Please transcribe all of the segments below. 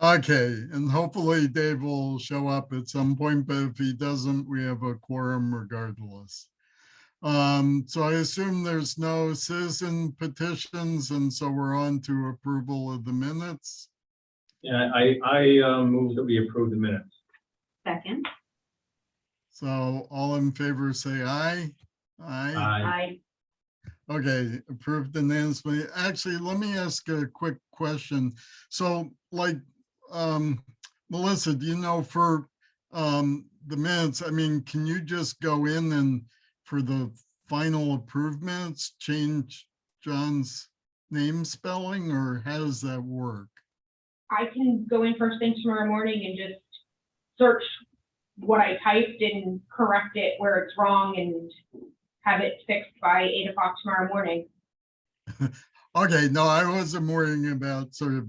Okay, and hopefully Dave will show up at some point, but if he doesn't, we have a quorum regardless. So I assume there's no citizen petitions, and so we're on to approval of the minutes. Yeah, I move that we approve the minutes. Second. So all in favor, say aye. Aye. I Okay, approved unanimously. Actually, let me ask a quick question. So like, Melissa, do you know for the minutes, I mean, can you just go in and for the final approved minutes, change John's name spelling, or how does that work? I can go in first thing tomorrow morning and just search what I typed and correct it where it's wrong and have it fixed by 8 o'clock tomorrow morning. Okay, no, I wasn't worrying about sort of,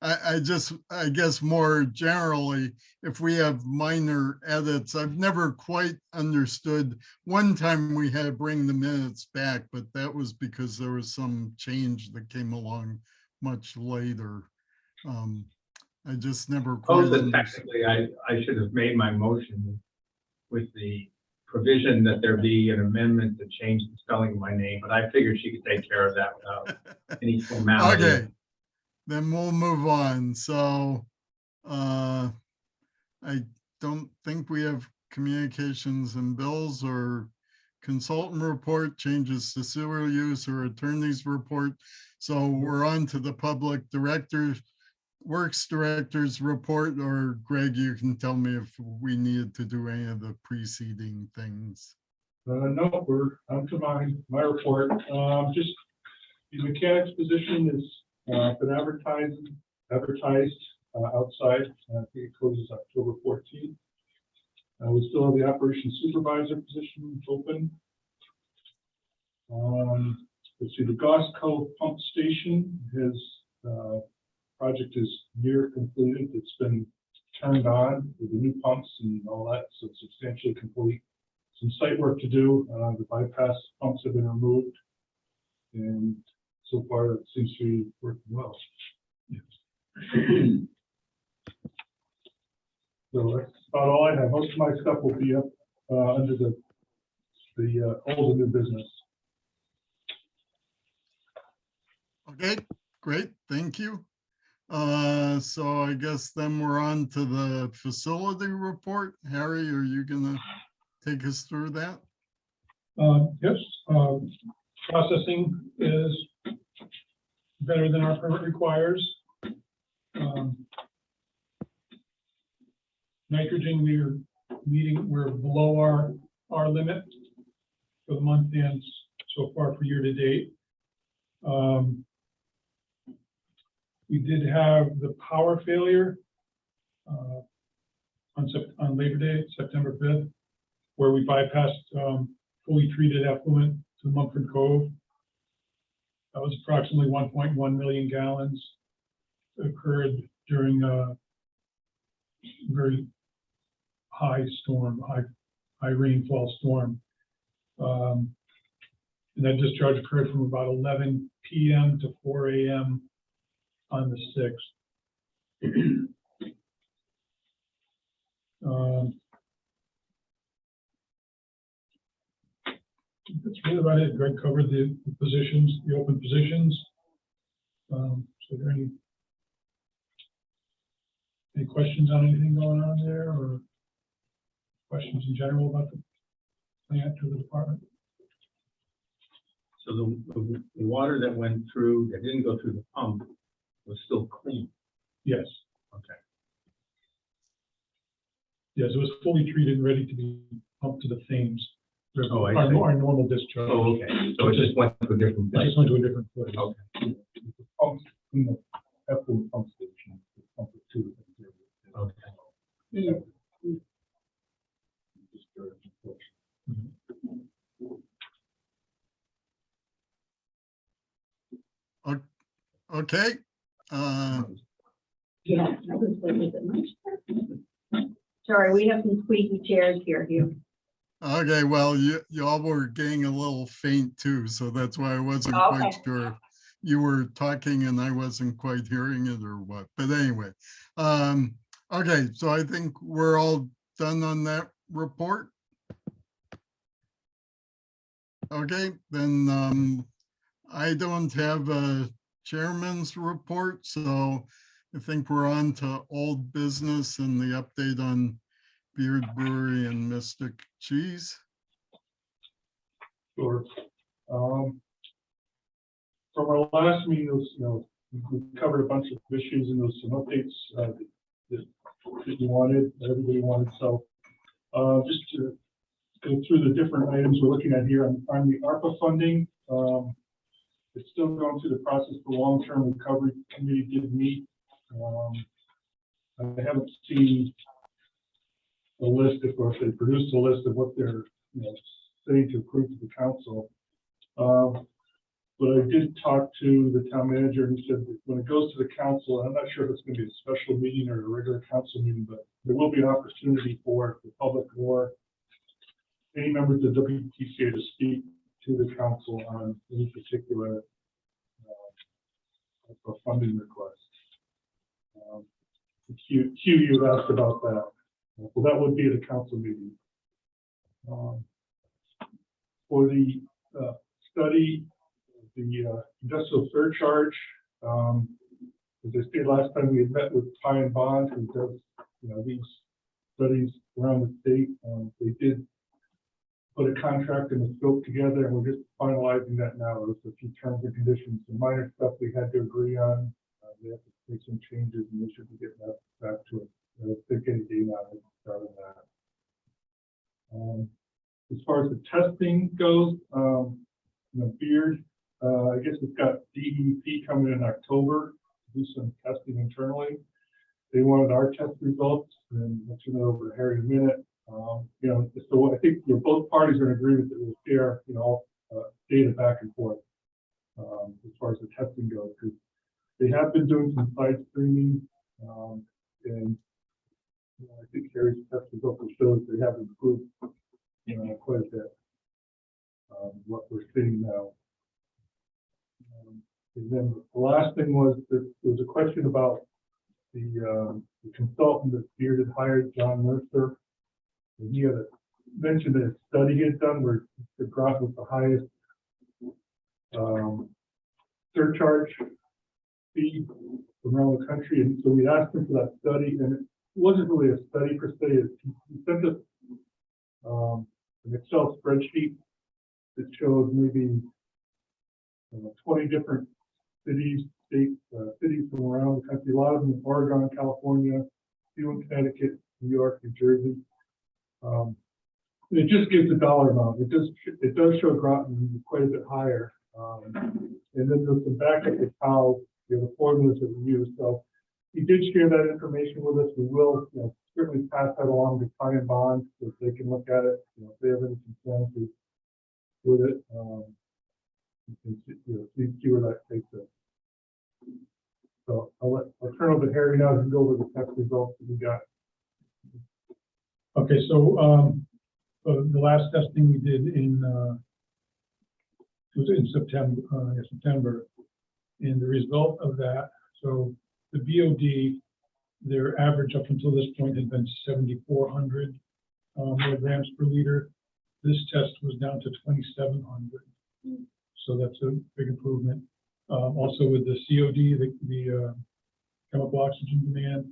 I guess more generally, if we have minor edits, I've never quite understood. One time we had to bring the minutes back, but that was because there was some change that came along much later. I just never quite understood. Technically, I should have made my motion with the provision that there be an amendment to change the spelling of my name, but I figured she could take care of that without any formality. Okay, then we'll move on. So I don't think we have communications and bills or consultant report, changes to sewer use or attorney's report. So we're on to the public directors, works director's report, or Greg, you can tell me if we needed to do any of the preceding things. No, we're on to my report. Just the mechanic's position is been advertised outside. I think it closes October 14th. We still have the operations supervisor position open. Let's see, the Gosco pump station, his project is near completed. It's been turned on with the new pumps and all that, so it's substantially complete. Some site work to do. The bypass pumps have been removed, and so far it seems to be working well. So that's about all I have. Most of my stuff will be up under the old and new business. Okay, great, thank you. So I guess then we're on to the facility report. Harry, are you gonna take us through that? Yes, processing is better than our permit requires. Nitrogen, we're below our limit for the month and so far for year to date. We did have the power failure on Labor Day, September 5th, where we bypassed fully treated effluent to Mumford Cove. That was approximately 1.1 million gallons. It occurred during a very high storm, high rainfall storm. And that discharge occurred from about 11 p.m. to 4 a.m. on the 6th. That's really about it. Greg covered the positions, the open positions. So are there any questions on anything going on there, or questions in general about the plant or the department? So the water that went through, that didn't go through the pump, was still clean. Yes. Okay. Yes, it was fully treated and ready to be pumped to the Thames. Oh, I our, see. our normal discharge. Oh, okay. So it just went to a different It place. just went to a different place. Okay. Pumps in the effluent pump station. Pump it to the Okay. Okay. yeah, I was waiting a bit much. Sorry, we have some squeaky chairs here, Hugh. Okay, well, y'all were getting a little faint too, so that's why I wasn't Okay. quite sure if you were talking and I wasn't quite hearing it or what, but anyway. Okay, so I think we're all done on that report. Okay, then I don't have a chairman's report, so I think we're on to old business and the update on Beard Brewery and Mystic Cheese. Sure. From our last meeting, we covered a bunch of issues and there was some updates that you wanted, that everybody wanted. So just to go through the different items we're looking at here on the ARPA funding. It's still going through the process. The long-term recovery committee did meet. I haven't seen a list, of course, they produced a list of what they're saying to approve to the council. But I did talk to the town manager and he said that when it goes to the council, and I'm not sure if it's going to be a special meeting or a regular council meeting, but there will be an opportunity for the public or any members of WTCA to speak to the council on any particular funding request. Q, you asked about that. Well, that would be at a council meeting. For the study, the industrial surcharge, as I stated last time, we had met with Ty and Bond, who does these studies around the state. They did put a contract and a scope together, and we're just finalizing that now. There's a few terms and conditions, some minor stuff we had to agree on. They have to make some changes, and we should be getting that back to it. I think any day now I can start on that. As far as the testing goes, Beard, I guess we've got DEP coming in October to do some testing internally. They wanted our test results, and I'll turn it over to Harry in a minute. So I think both parties are in agreement that we'll share, data back and forth as far as the testing goes, because they have been doing some side streaming, and I think Harry's test results will show that they have improved quite a bit. What we're seeing now. And then the last thing was that there was a question about the consultant that Beard had hired, John Mercer. And he had mentioned that a study he had done where the Groton was the highest surcharge fee around the country. And so we asked him for that study, and it wasn't really a study per se. He sent us an Excel spreadsheet that showed maybe 20 different cities, states, cities from around the country. A lot of them in Oregon, California, a few in Connecticut, New York, New Jersey. It just gives the dollar amount. It does show Groton quite a bit higher. And then there's some backup of how the formulas that we use. So he did share that information with us. We will certainly pass that along to Ty and Bond so they can look at it. If they have any concerns with it, you can see where that takes us. So I'll turn over to Harry now to go over the test results that we got. Okay, so the last testing we did it was in September, and the result of that, so the BOD, their average up until this point had been 7,400 milligrams per liter. This test was down to 2,700, so that's a big improvement. Also with the COD, the chemical oxygen demand,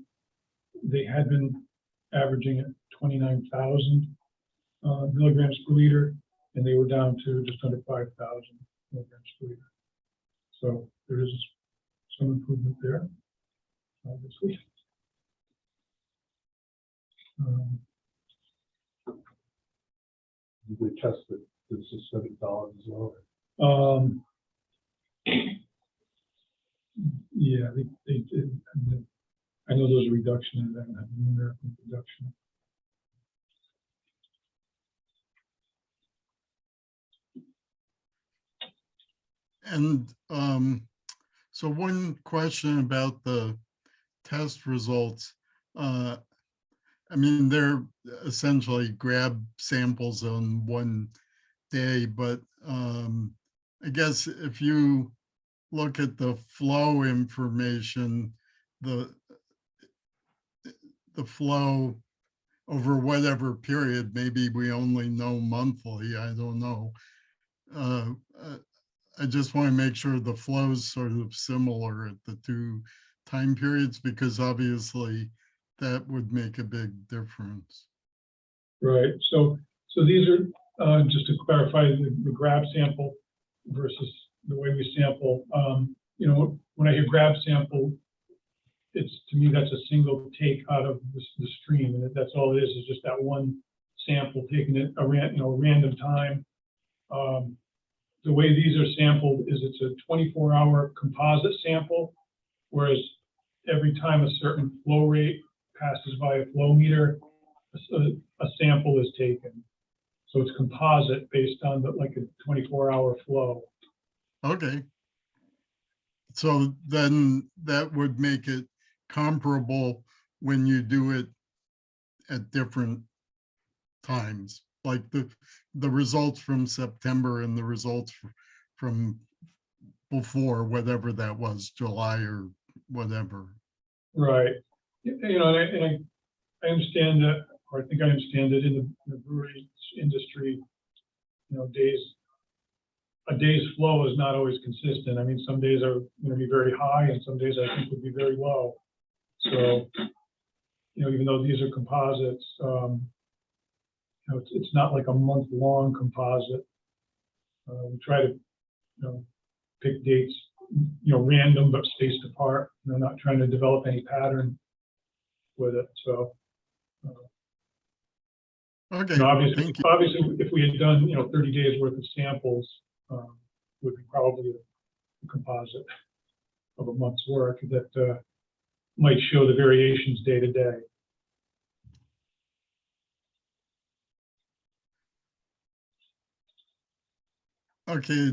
they had been averaging at 29,000 milligrams per liter, and they were down to just under 5,000 milligrams per liter. So there is some improvement there, obviously. They tested this is $7 as well. Yeah, they did. I know there's a reduction in that, an American reduction. And so one question about the test results. I mean, they're essentially grab samples on one day, but I guess if you look at the flow information, the flow over whatever period, maybe we only know monthly, I don't know. I just want to make sure the flow's sort of similar at the two time periods, because obviously that would make a big difference. Right, so these are, just to clarify, the grab sample versus the way we sample. You know, when I hear grab sample, it's, to me, that's a single take out of the stream, and that's all it is just that one sample taken at a random time. The way these are sampled is it's a 24-hour composite sample, whereas every time a certain flow rate passes by a flow meter, a sample is taken. So it's composite based on like a 24-hour flow. Okay. So then that would make it comparable when you do it at different times, like the results from September and the results from before, whatever that was, July or whatever. Right. You know, and I understand that, or I think I understand that in the brewery industry, you know, a day's flow is not always consistent. I mean, some days are going to be very high and some days I think would be very low. So, you know, even though these are composites, you know, it's not like a month-long composite. We try to, you know, pick dates, you know, random but spaced apart. You know, not trying to develop any pattern with it. So, Okay, you know, obviously, thank you. if we had done, you know, 30 days worth of samples, would be probably a composite of a month's work that might show the variations day to day. Okay,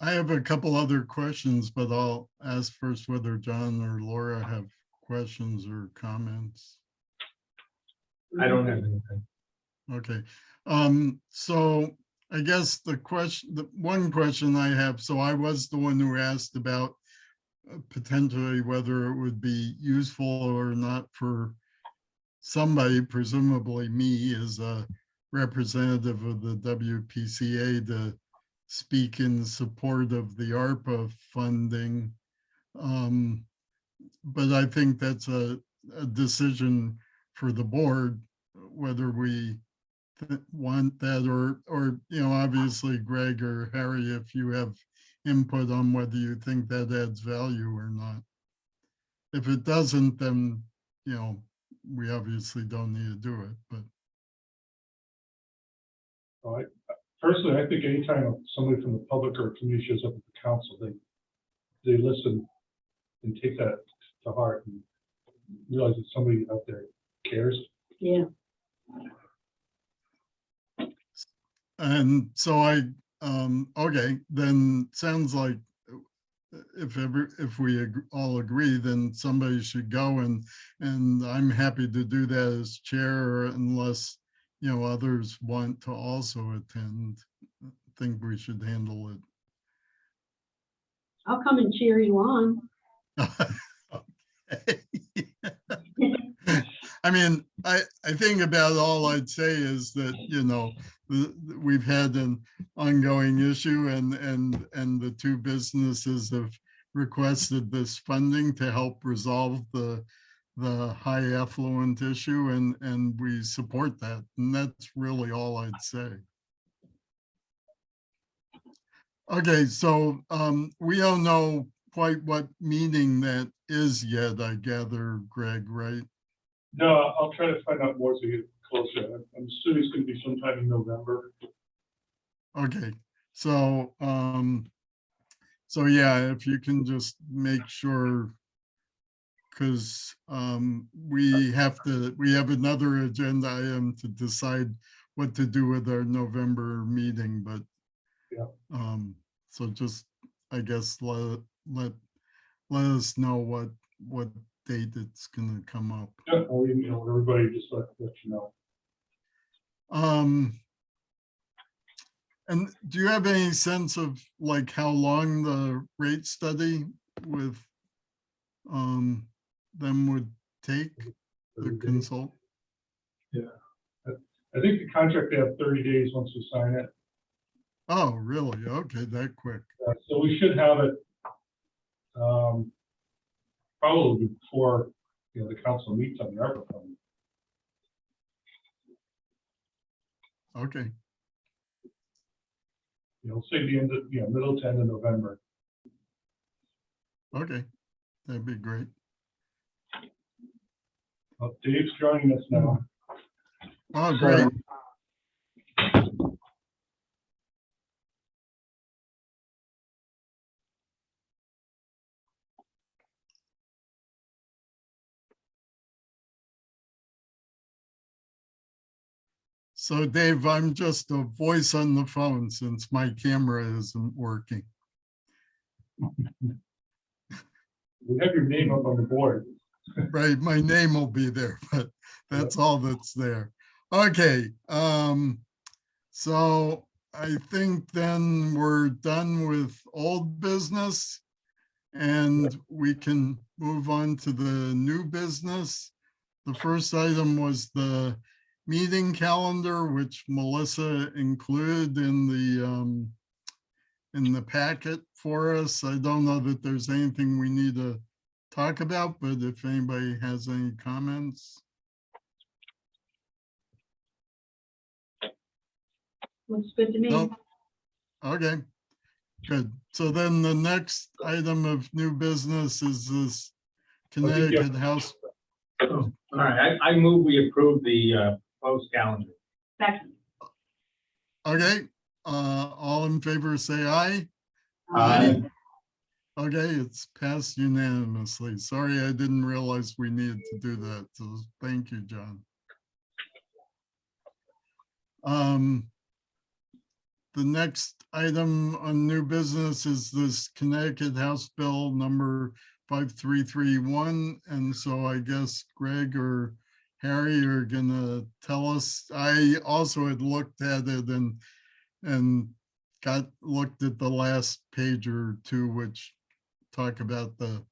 I have a couple other questions, but I'll ask first whether John or Laura have questions or comments. I don't have anything. Okay, so I guess the one question I have, so I was the one who asked about potentially whether it would be useful or not for somebody, presumably me as a representative of the WPCA, to speak in support of the ARPA funding. But I think that's a decision for the board, whether we want that or, you know, obviously Greg or Harry, if you have input on whether you think that adds value or not. If it doesn't, then, you know, we obviously don't need to do it, but. Personally, I think anytime somebody from the public or community shows up at the council, they listen and take that to heart and realize that somebody out there cares. Yeah. And so okay, then sounds like if we all agree, then somebody should go, and I'm happy to do that as chair, unless, you know, others want to also attend. I think we should handle it. I'll come and cheer you on. Okay. I mean, I think about all I'd say is that, you know, we've had an ongoing issue, and the two businesses have requested this funding to help resolve the high affluent issue, and we support that. And that's really all I'd say. Okay, so we don't know quite what meeting that is yet, I gather, Greg, right? No, I'll try to find out more as we get closer. I'm assuming it's going to be sometime in November. Okay, so so yeah, if you can just make sure, because we have another agenda item to decide what to do with our November meeting, but yeah. So just, I guess, let us know what date it's gonna come up. Yeah, or you know, everybody just let you know. And do you have any sense of like how long the rate study with them would take, the consult? I think the contract, they have 30 days once we sign it. Oh, really? Okay, that quick. So we should have it probably before, the council meets on the ARPA fund. Okay, Say the end of, middle to end of November. okay, that'd be great. Well, Dave's joining us now. Oh, great. So Dave, I'm just a voice on the phone since my camera isn't working. We have your name up on the board. Right, my name will be there, but that's all that's there. Okay, so I think then we're done with old business and we can move on to the new business. The first item was the meeting calendar, which Melissa included in the packet for us. I don't know that there's anything we need to talk about, but if anybody has any comments. Looks good to me. Nope. Okay, good. So then the next item of new business is this Connecticut House. All right, I move we approve the post calendar. Second. Okay, all in favor, say aye. Aye. Okay, it's passed unanimously. Sorry, I didn't realize we needed to do that. So thank you, John. The next item on new business is this Connecticut House Bill number 5331. And so I guess Greg or Harry are gonna tell us. I also had looked at it and looked at the last page or two, which talk about the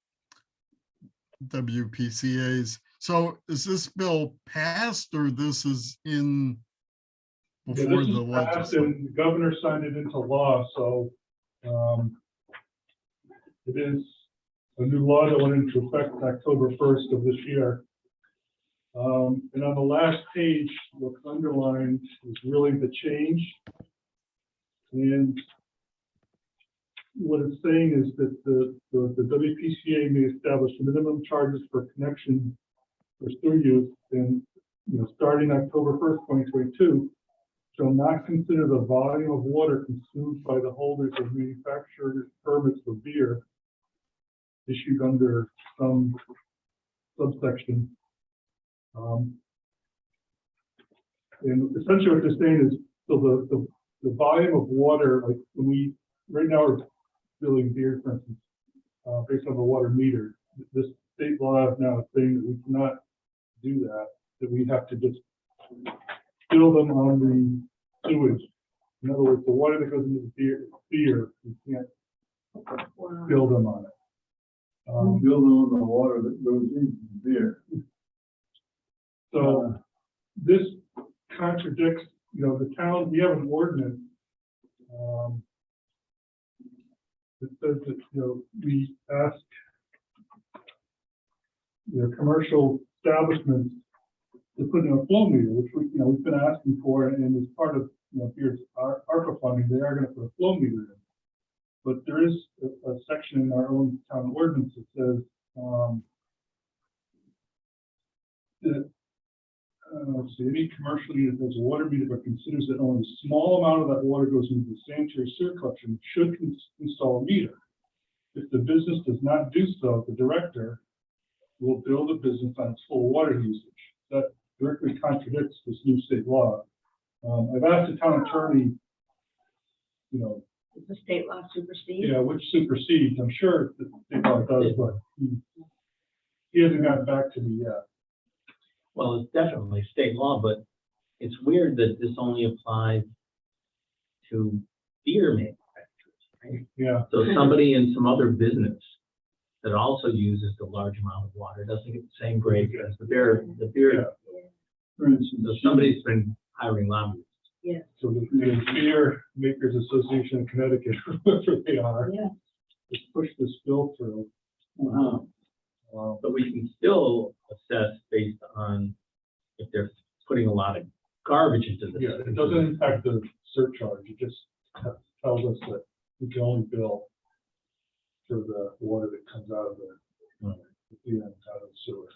WPCAs. So is this bill passed or this is in before This the is passed legislature? and the governor signed it into law, so it is a new law that went into effect October 1st of this year. And on the last page, what's underlined is really the change. And what it's saying is that the WPCA may establish minimum charges for connection for sewer use, and starting October 1st, 2022, shall not consider the volume of water consumed by the holders of manufacturer's permits for beer issued under some subsection. And essentially what they're saying is, so the volume of water, like when we, right now we're filling beer, for instance, based on the water meter. This state law now is saying that we cannot do that, that we have to just fill them on the sewage. In other words, the water that goes into the beer, we can't Wow. fill them on it. Build on the water that goes into the beer. So this contradicts, the town, we have an ordinance that says that, we ask commercial establishments to put in a flow meter, which we've been asking for, and as part of, here's our ARPA funding, they are going to put a flow meter in. But there is a section in our own town ordinance that says that let's see, any commercial unit that has a water meter but considers that only a small amount of that water goes into the sanitary sewer collection should install a meter. If the business does not do so, the director will bill the business on its full water usage. That directly contradicts this new state law. I've asked the town attorney, Does the state law supersede? which supersedes. I'm sure the state law does, but he hasn't gotten back to me yet. Well, it's definitely state law, but it's weird that this only applies to beer manufacturers, right? Yeah, So somebody in some other business that also uses the large amount of water doesn't get the same grade as the beer, For instance, so somebody's been hiring lobbyists. Yes, so the Beer Makers Association of Connecticut, whoever they are, yeah. just push this bill through. But we can still assess based on if they're putting a lot of garbage into the Yeah, system. it doesn't impact the surcharge, it just tells us that we can only bill for the water that comes out of the end, out of the sewer.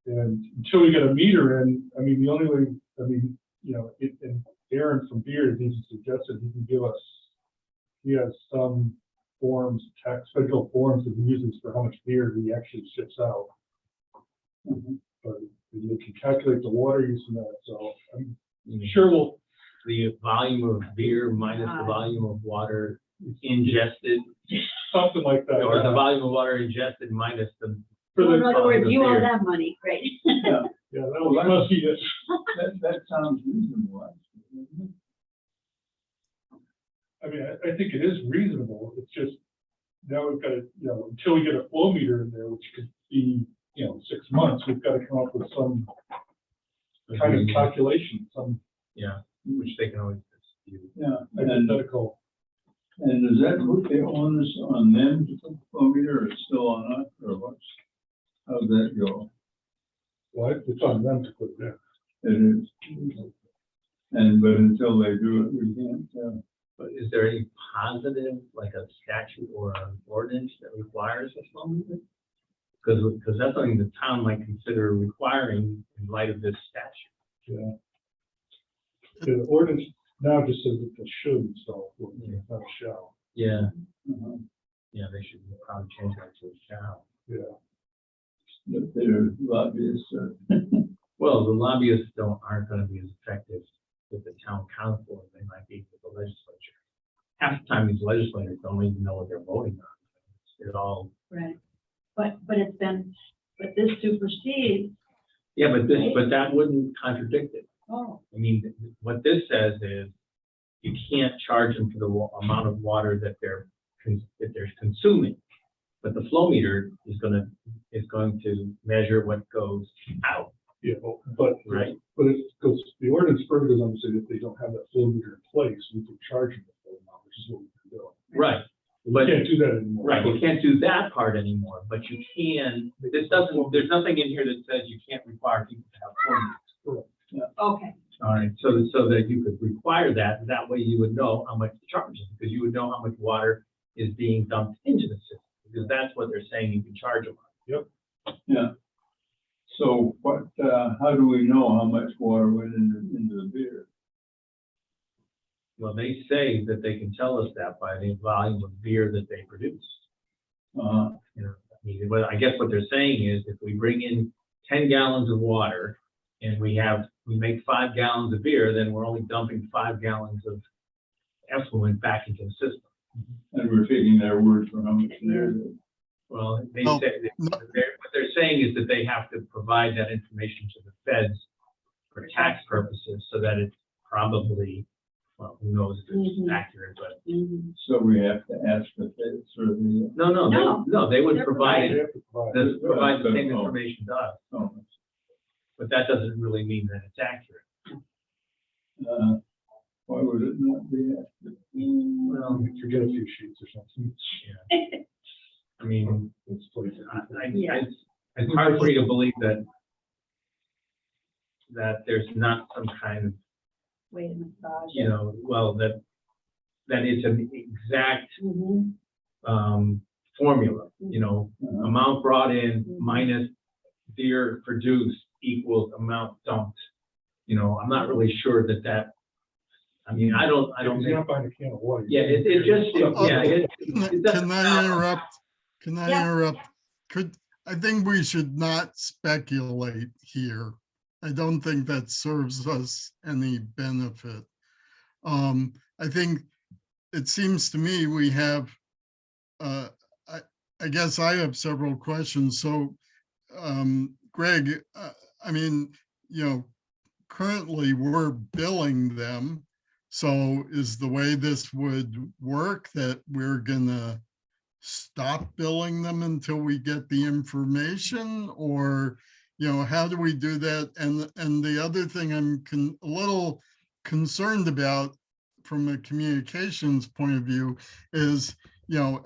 And until we get a meter in, I mean, the only way, I mean, you know, and Aaron from Beard, he's suggested he can give us, he has some forms, federal forms that he uses for how much beer he actually ships out. But you can calculate the water use in that, so I'm sure we'll, The volume of beer minus the volume of water ingested, something like that. or the volume of water ingested minus the. For So in the, other words, you owe beer. that money, right? yeah, that must be it. that sounds reasonable, actually, doesn't it? I mean, I think it is reasonable, it's just, now we've got to, you know, until we get a flow meter in there, which could be, you know, 6 months, we've got to come up with some kind of calculation, some Yeah, which they can always dispute. Yeah, and hypothetical. does that put the onus on them to put the flow meter, or it's still on us, or what's, how's that go? Well, it's on them to put it in. It is. And, but until they do it, we can't, But is there any positive, like a statute or an ordinance that requires a flow meter? Because that's something the town might consider requiring in light of this statute. Yeah. The ordinance now just says that they should install, flow meter, not shall. Yeah, uh, yeah, they should probably change that to a shall. Yeah. that they're lobbyists or. Well, the lobbyists aren't gonna be as effective with the town council as they might be with the legislature. Half the time, these legislators don't even know what they're voting on. It's all, Right. But it's been, but this supersedes, yeah, but that wouldn't contradict it. oh, I mean, what this says is you can't charge them for the amount of water that they're consuming. But the flow meter is going to measure what goes out, Yeah, but, right? but it goes, the ordinance further goes on to say that if they don't have that flow meter in place, we can charge them the full amount, which is what we can do. Right. We But can't do that anymore. right, you can't do that part anymore, but you can. There's nothing in here that says you can't require people to have flow meters. okay, All right, so that you could require that, that way you would know how much to charge them, because you would know how much water is being dumped into the system, because that's what they're saying you can charge them on. Yeah. So what, how do we know how much water went into the beer? Well, they say that they can tell us that by the volume of beer that they produce. You know, I mean, I guess what they're saying is if we bring in 10 gallons of water and we make 5 gallons of beer, then we're only dumping 5 gallons of effluent back into the system. And we're taking their word for how much there is. Well, they No, say, no. what they're saying is that they have to provide that information to the feds for tax purposes, so that it's probably, well, who knows if it's Mhm. accurate, but mhm. So we have to ask the feds for the. No. they would They're provide They it, have to provide. provide the same Oh. information to us, Oh, but that doesn't really mean that it's accurate. why would it not be accurate? Well, Forget a few sheets or something. I mean, Let's place it. Yeah. it's hard for me to believe that there's not some kind of, Way to massage you it. know, well, that it's an exact Mhm. formula, you know, amount brought in Mhm. minus beer produced equals amount dumped. You know, I'm not really sure that, I mean, I don't You're think, not buying a can of water. yeah, it Can doesn't. I interrupt? Can I Yeah. interrupt? I think we should not speculate here. I don't think that serves us any benefit. I think it seems to me we have, I guess I have several questions. So, Greg, I mean, you know, currently we're billing them So is the way this would work that we're gonna stop billing them until we get the information? Or, how do we do that? And the other thing I'm a little concerned about from a communications point of view is,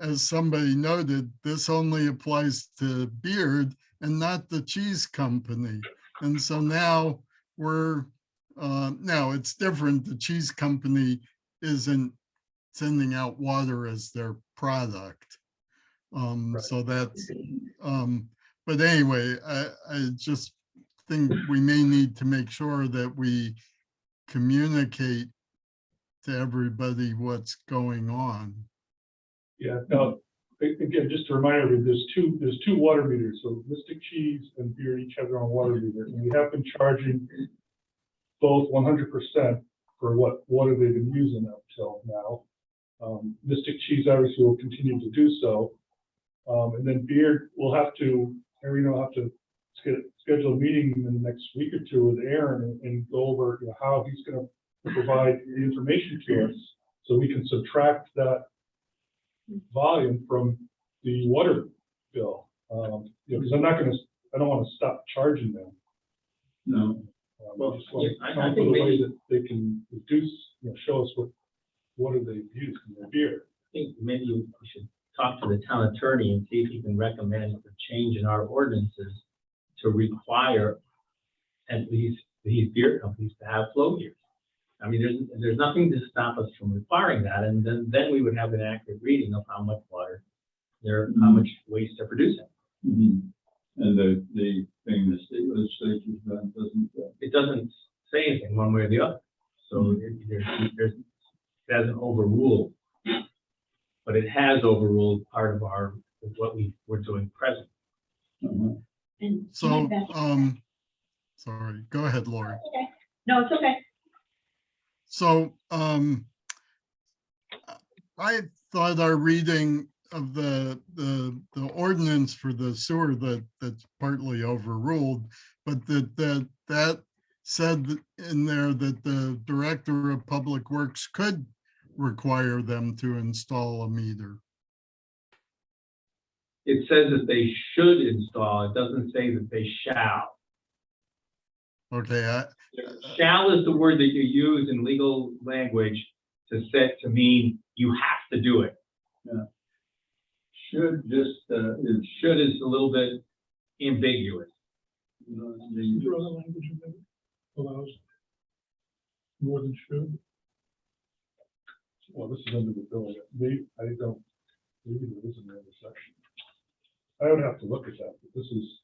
as somebody noted, this only applies to Beard and not the cheese company. And so now now it's different. The cheese company isn't sending out water as their product. So that's, but anyway, I just think we may need to make sure that we communicate to everybody what's going on. Yeah, now, again, just to remind everybody, there's two water meters, so Mystic Cheese and Beer each have their own water meter, and we have been charging both 100% for what water they've been using up till now. Mystic Cheese obviously will continue to do so. And then Beard will have to, Aaron will have to schedule a meeting in the next week or two with Aaron and go over how he's going to provide the information to us so we can subtract that volume from the water bill. Because I don't want to stop charging them. No. Well, Just want yeah, to I come up think with a way maybe- that they can reduce, show us what water they've used in their beer. I think maybe we should talk to the town attorney and see if he can recommend a change in our ordinances to require at least these beer companies to have flow meters. I mean, there's nothing to stop us from requiring that, and then we would have an accurate reading of how much water how much waste they're producing. Mhm. And the thing the state legislature's done doesn't. It doesn't say anything one way or the other, so it doesn't overrule, but it has overruled part of what we're doing present. Uh-huh. And So, sorry, go ahead, Lori. okay. No, it's okay. So, I thought our reading of the ordinance for the sewer that's partly overruled, but that said in there that the director of public works could require them to install a meter. It says that they should install, it doesn't say that they shall. Okay, Shall is the word that you use in legal language to mean you have to do it. Should just, Should is a little bit ambiguous. Throw the language in there, allows more than should. Well, this is under the bill. Maybe there is another section. I would have to look at that, but this is.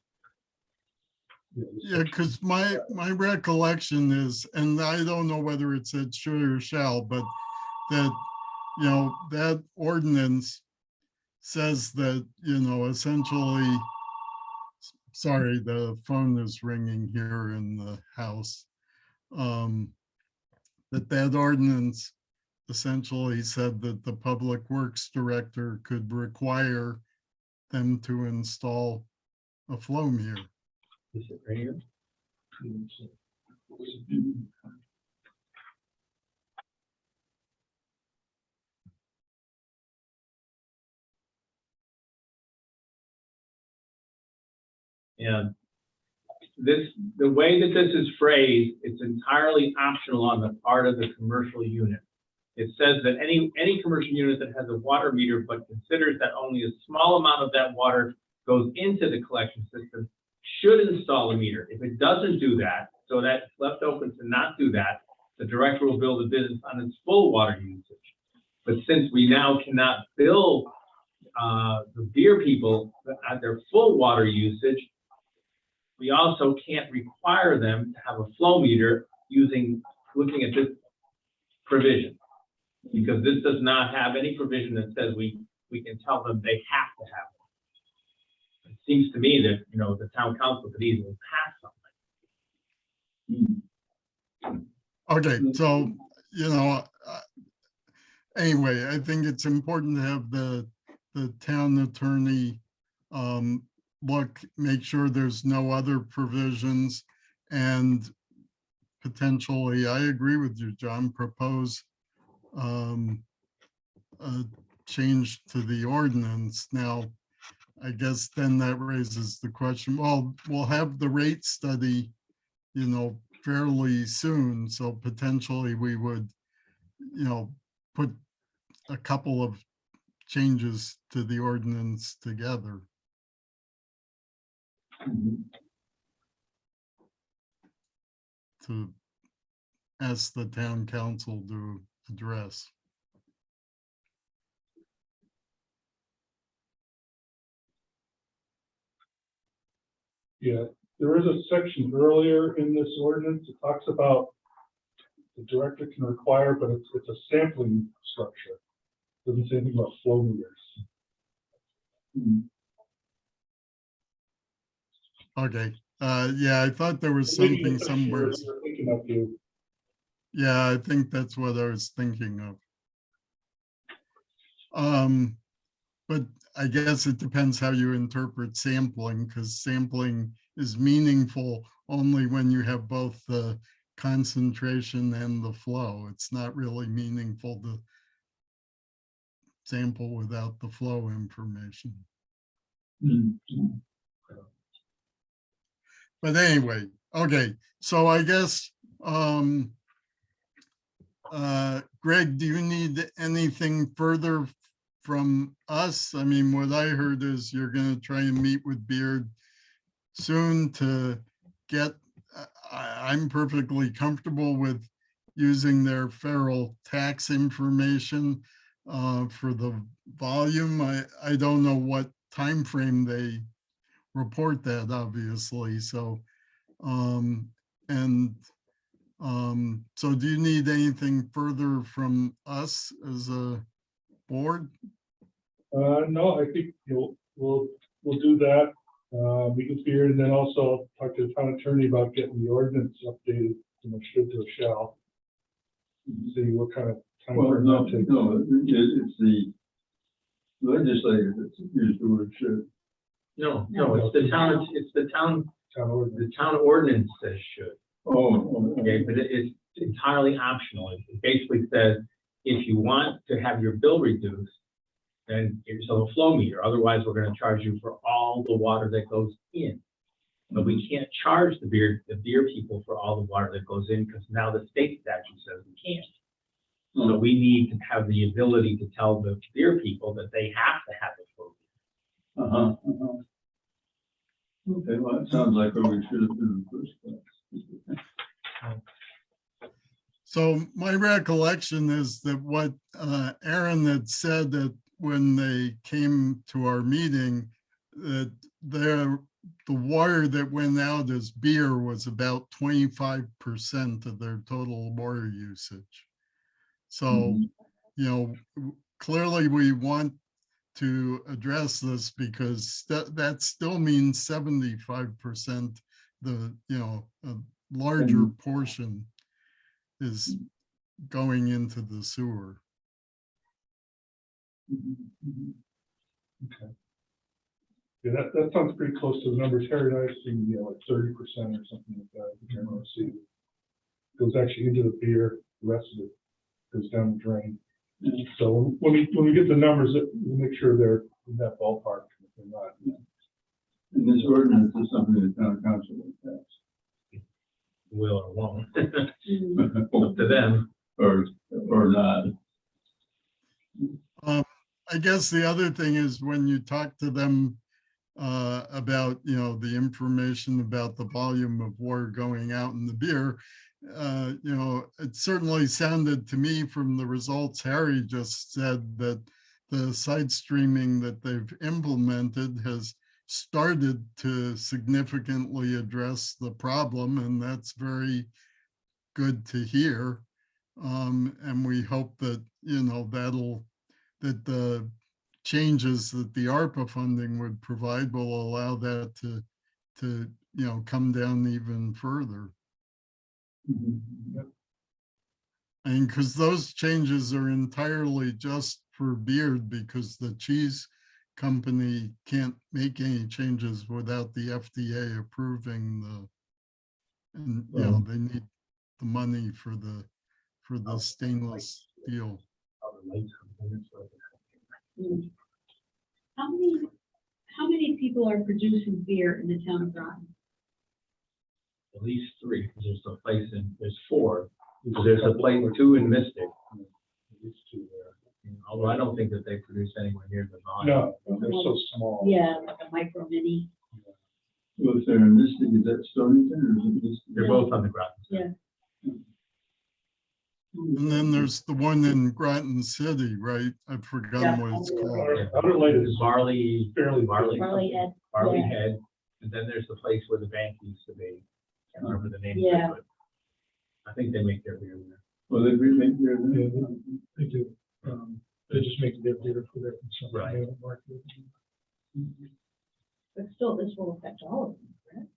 yeah, because my recollection is, and I don't know whether it said should or shall, but that, that ordinance says that, essentially, sorry, the phone is ringing here in the house. That ordinance essentially said that the public works director could require them to install a flow meter. Is it right here? And the way that this is phrased, it's entirely optional on the part of the commercial unit. It says that any commercial unit that has a water meter but considers that only a small amount of that water goes into the collection system should install a meter. If it doesn't do that, so that's left open to not do that, the director will bill the business on its full water usage. But since we now cannot bill the beer people at their full water usage, we also can't require them to have a flow meter looking at this provision. Because this does not have any provision that says we can tell them they have to have it. It seems to me that, the town council could easily pass something. Okay, so, anyway, I think it's important to have the town attorney make sure there's no other provisions, and potentially, I agree with you, John, propose a change to the ordinance. Now, I guess then that raises the question, well, we'll have the rate study, fairly soon. So potentially we would, put a couple of changes to the ordinance together. To ask the town council to address. Yeah, there is a section earlier in this ordinance that talks about the director can require, but it's a sampling structure. Doesn't say anything about flow meters. Okay, yeah, I thought there was Maybe something the section somewhere. you're thinking of, you. Yeah, I think that's what I was thinking of. But I guess it depends how you interpret sampling, because sampling is meaningful only when you have both the concentration and the flow. It's not really meaningful to sample without the flow information. But anyway, okay, so I guess, Greg, do you need anything further from us? I mean, what I heard is you're going to try and meet with Beard soon to get, I'm perfectly comfortable with using their feral tax information for the volume. I don't know what time frame they report that, obviously. So, so do you need anything further from us as a board? No, I think we'll do that. We can figure it, and then also talk to the town attorney about getting the ordinance updated from a should to a shall. See what kind of time. Well, frame no, that takes. no, it's the legislature that's used the word should. No, it's the town, Town ordinance. the town ordinance says should. Oh, Okay, but it's entirely optional. It basically says, if you want to have your bill reduced, then it's a flow meter. Otherwise, we're gonna charge you for all the water that goes in. But we can't charge the beer people for all the water that goes in, because now the state statute says we can't. So we need to have the ability to tell the beer people that they have to have a flow meter. Okay, well, it sounds like what we should have done in the first place. So my recollection is that what Aaron had said, that when they came to our meeting, that the water that went out as beer was about 25% of their total water usage. So, clearly we want to address this, because that still means 75%, a larger portion is going into the sewer. Okay. Yeah, that sounds pretty close to the numbers. Harry and I seen, like 30% or something like that. I can't really see. Goes actually into the beer, the rest of it goes down the drain. So when we get the numbers, we'll make sure they're in that ballpark. If they're not, And this ordinance is something the town council will pass. Will or won't. Up to them. Or not. I guess the other thing is, when you talk to them about, the information about the volume of water going out in the beer, it certainly sounded to me from the results Harry just said that the side streaming that they've implemented has started to significantly address the problem, and that's very good to hear. And we hope that, that the changes that the ARPA funding would provide will allow that to come down even further. And because those changes are entirely just for Beard, because the cheese company can't make any changes without the FDA approving and they need the money for the stainless deal. Other lights on it, so- How many people are producing beer in the town of Groton? At least 3, because there's a place there's 4. So there's a place, 2 in Mystic. These two there. Although I don't think that they produce anywhere near the volume. No, they're so small. Yeah, like a micro mini. Well, if they're in Mystic, is that Stonington or is it Mystic? They're both on the ground. Yeah. And then there's the one in Groton City, right? I've forgotten what it's called. Outer Light is Barley, fairly Barley. Barley Head. Barley Yeah. Head, and then there's the place where the bank used to be. Can't remember the name of Yeah. it, but I think they make their beer there. Well, they remake their, Yeah, they do. They just make their beer for their consumption. Right. They don't market it. But still, this will affect all of them, correct?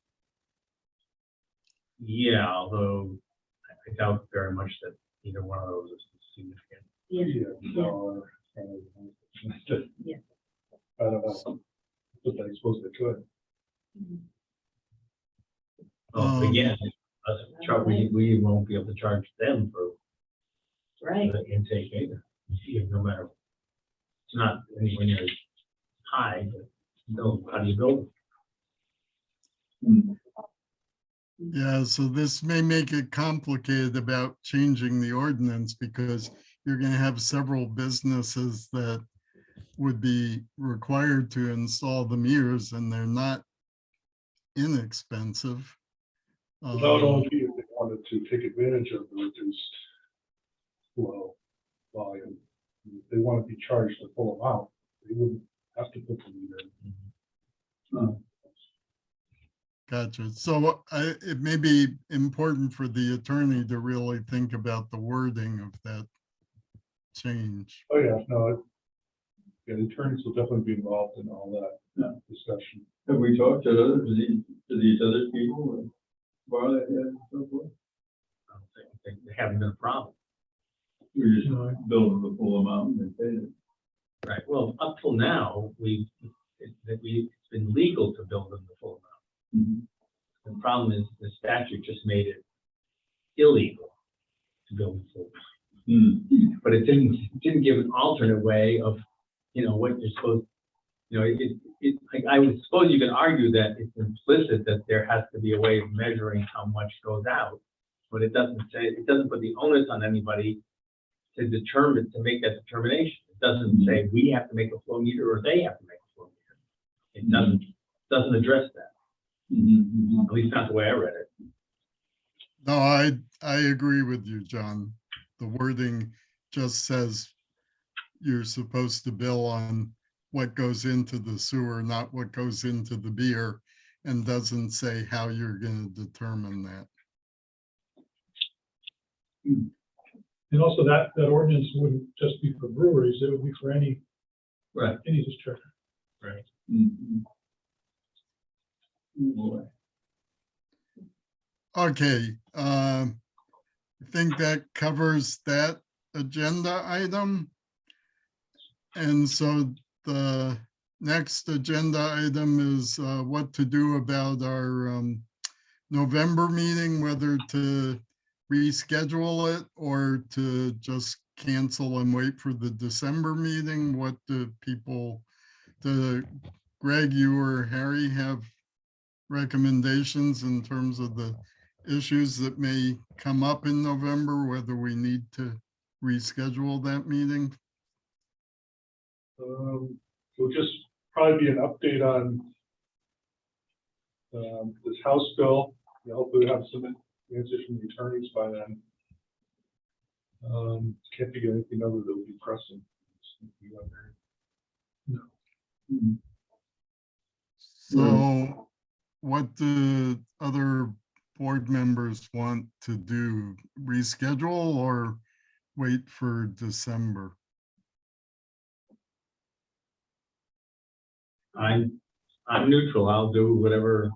Yeah, although I doubt very much that either one of those is significant. Yeah. no. Yeah. I don't know. But I suppose they could. But again, we won't be able to charge them for Right. the intake either, no matter. It's not anywhere near as high, but no, how do you build it? Yeah, so this may make it complicated about changing the ordinance because you're gonna have several businesses that would be required to install the meters and they're not inexpensive. That would only be if they wanted to take advantage of the reduced flow volume. If they want to be charged the full amount, they wouldn't have to put the meter in. Gotcha. So it may be important for the attorney to really think about the wording of that change. Oh, yeah, no, yeah, the attorneys will definitely be involved in all that discussion. have we talked to others, to these other people? Barley Head and so forth? I don't think they haven't been a problem. We just build the full amount and they pay it. Right, well, up till now, it's been legal to build them the full amount. The problem is the statute just made it illegal to build the full amount. But it didn't give an alternate way of, what you're supposed, I would suppose you can argue that it's implicit that there has to be a way of measuring how much goes out. But it doesn't put the onus on anybody to make that determination. It doesn't say we have to make a flow meter or they have to make a flow meter. It doesn't address that. At least not the way I read it. No, I agree with you, John. The wording just says you're supposed to bill on what goes into the sewer, not what goes into the beer, and doesn't say how you're going to determine that. And also that ordinance wouldn't just be for breweries, it would be for any district. Right. Boy. Okay, I think that covers that agenda item. And so the next agenda item is what to do about our November meeting, whether to reschedule it or to just cancel and wait for the December meeting. What do Greg, you or Harry have recommendations in terms of the issues that may come up in November, whether we need to reschedule that meeting? It'll just probably be an update on this House bill. Hopefully we'll have some answers from the attorneys by then. Can't think of anything other that would be pressing. So what do other board members want to do? Reschedule or wait for December? I'm neutral. I'll do whatever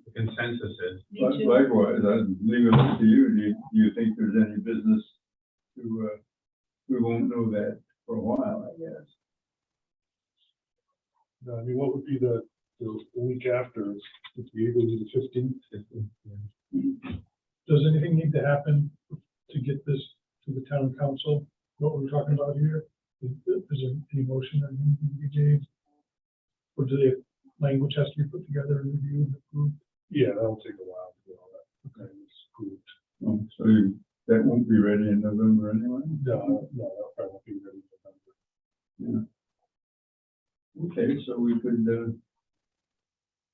the consensus is. Me too. Likewise, I'd leave it up to you. Do you think there's any business to, we won't know that for a while, I guess. I mean, what would be the week after? Would be able to be the 15th. Does anything need to happen to get this to the town council what we're talking about here? Is there any motion that needs to be made? Or do the language has to be put together and reviewed and approved? Yeah, that'll take a while to get all that. Okay, it's approved. So that won't be ready in November anyway? No, that probably won't be ready in November. Okay, so we could,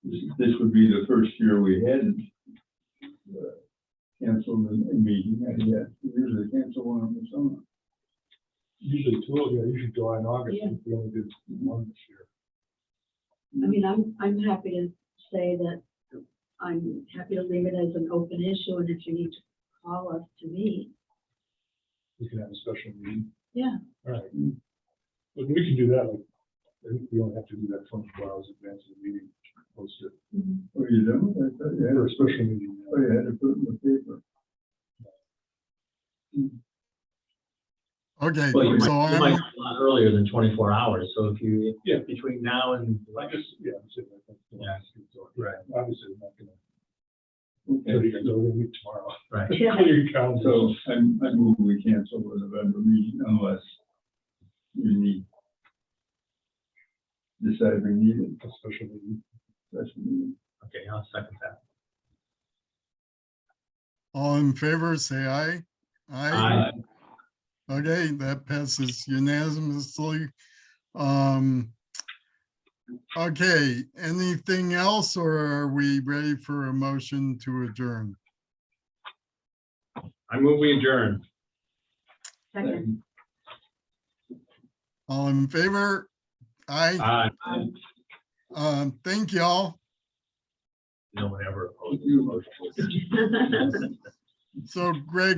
this would be the first year we hadn't canceled a meeting, and yet we usually cancel one in the summer. Usually usually July and August, Yeah. we only did one this year. I mean, I'm happy to say that I'm happy to leave it as an open issue, and if you need to call us to meet, We can have a special meeting. yeah. All right. But we can do that, like, I think we only have to do that 24 hours in advance of the meeting, post it. What are you doing? I thought you had For a a special meeting. oh, you had to put it in the paper. Okay, Well, you so might I'm, a lot earlier than 24 hours, so if you, Yeah. between now and, I guess, yeah, I'm saying that. Yeah. Right. Obviously, we're not gonna, Okay, we're gonna meet tomorrow. right, Yeah. Clear your calendar. so I move we cancel the November meeting unless we need, decide we need it, A special meeting. special meeting. okay, I'll second that. all in favor, say aye. Aye. Okay, that passes unanimously. Okay, anything else, or are we ready for a motion to adjourn? I move we adjourn. Second. All in favor? Aye. Aye. Thank y'all. No one ever opposed the motion. So Greg,